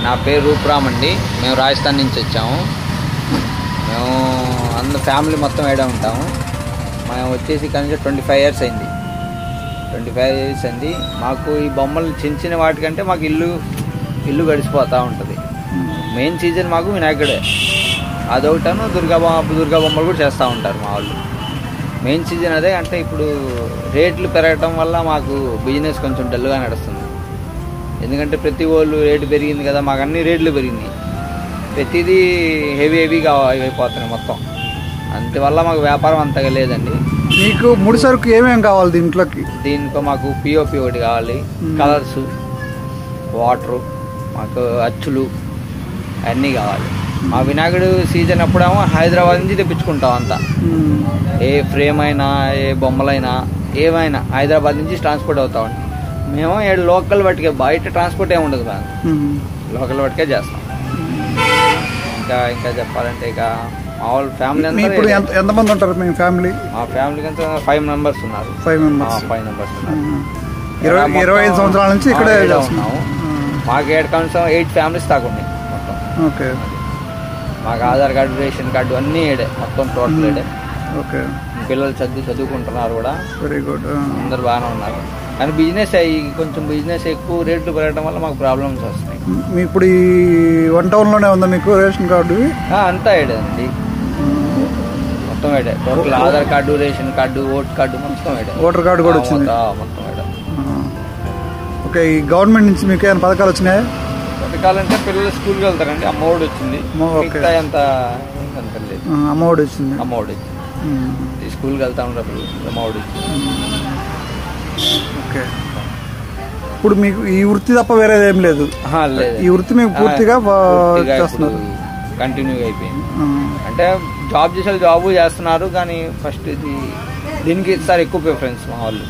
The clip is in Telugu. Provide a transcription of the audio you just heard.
నా పేరు రూపురామ్ అండి. మేము రాజస్థాన్ నుంచి వచ్చాము. మేము అందరూ ఫ్యామిలీ మొత్తం ఏడా ఉంటాము. మేము వచ్చేసి కనీసం 25 years అయింది. 25 years అయింది. మాకు ఈ బొమ్మలు చిన్న వాటికంటే మాకు ఇల్లు గడిచిపోతూ ఉంటుంది. మెయిన్ సీజన్ మాకు వినాయకుడే. అదొకటను దుర్గా బొమ్మలు కూడా చేస్తూ ఉంటారు మా వాళ్ళు. మెయిన్ సీజన్ అదే. అంటే ఇప్పుడు రేట్లు పెరగటం వల్ల మాకు బిజినెస్ కొంచెం డల్గా నడుస్తుంది. ఎందుకంటే ప్రతి వాళ్ళు రేటు పెరిగింది కదా, మాకు అన్ని రేట్లు పెరిగినాయి. ప్రతిదీ హెవీగా అయిపోతున్నాయి మొత్తం. అందువల్ల మాకు వ్యాపారం అంతగా లేదండి. మీకు ముడి సరుకు ఏమేమి కావాలి దీంట్లో? మాకు పిఓపి ఒకటి కావాలి, కలర్స్, వాటరు, మాకు అచ్చులు అన్నీ కావాలి. మా వినాయకుడు సీజన్ అప్పుడేమో హైదరాబాద్ నుంచి తెప్పించుకుంటాం అంతా. ఏ ఫ్రేమ్ అయినా, ఏ బొమ్మలైనా, ఏమైనా హైదరాబాద్ నుంచి ట్రాన్స్పోర్ట్ అవుతామండి. మేము లోకల్ వాటికే, బయట ట్రాన్స్పోర్ట్ ఏమి ఉండదు బాగా, లోకల్ వాటికే చేస్తాం. ఇంకా చెప్పాలంటే ఇక మా వాళ్ళ ఫ్యామిలీ అంతా ఎంతమంది ఉంటారు? మీ ఫ్యామిలీ? మా ఫ్యామిలీకి అంతా 5 members ఉన్నారు. 5 members ఉన్నారు. 25 సంవత్సరాల నుంచి ఇక్కడే ఉన్నాము. మాకు 8 families దాకా ఉన్నాయి మొత్తం. ఓకే. మాకు ఆధార్ కార్డు, రేషన్ కార్డు అన్నీ ఏడే, మొత్తం టోటల్ ఏడే. ఓకే. పిల్లలు చదువుకుంటున్నారు కూడా. Very good. అందరు బాగానే ఉన్నారు. కానీ బిజినెస్ కొంచెం ఎక్కువ రేట్లు పెరగడం వల్ల మాకు ప్రాబ్లమ్స్ వస్తున్నాయి. ఇప్పుడు ఈ 1 town లోనే ఉందా మీకు రేషన్ కార్డు? అంతా ఏడే అండి, మొత్తం ఏడే. Total Aadhaar card, ration card, voter card మొత్తం ఏడే. ఓటర్ కార్డు కూడా వచ్చింది మొత్తం ఏడే. ఓకే. ఈ గవర్నమెంట్ నుంచి మీకు ఏమైనా పథకాలు వచ్చినాయా? పథకాలంటే పిల్లలు స్కూల్కి వెళ్తారండి. అమ్మఒడి వచ్చింది. అంత లేదు. అమ్మఒడి వచ్చింది. స్కూల్కి వెళ్తా ఉంటారు పిల్లలు, అమ్మఒడి వచ్చింది. ఓకే. ఇప్పుడు మీకు ఈ వృత్తి తప్ప వేరేది ఏం లేదు? ఈ వృత్తి మీకు పూర్తిగా చేస్తున్నారు, కంటిన్యూగా అయిపోయింది. అంటే జాబ్ చేసే జాబ్ చేస్తున్నారు, కానీ ఫస్ట్ దీనికి ఎక్కువ ప్రిఫరెన్స్ మా వాళ్ళు.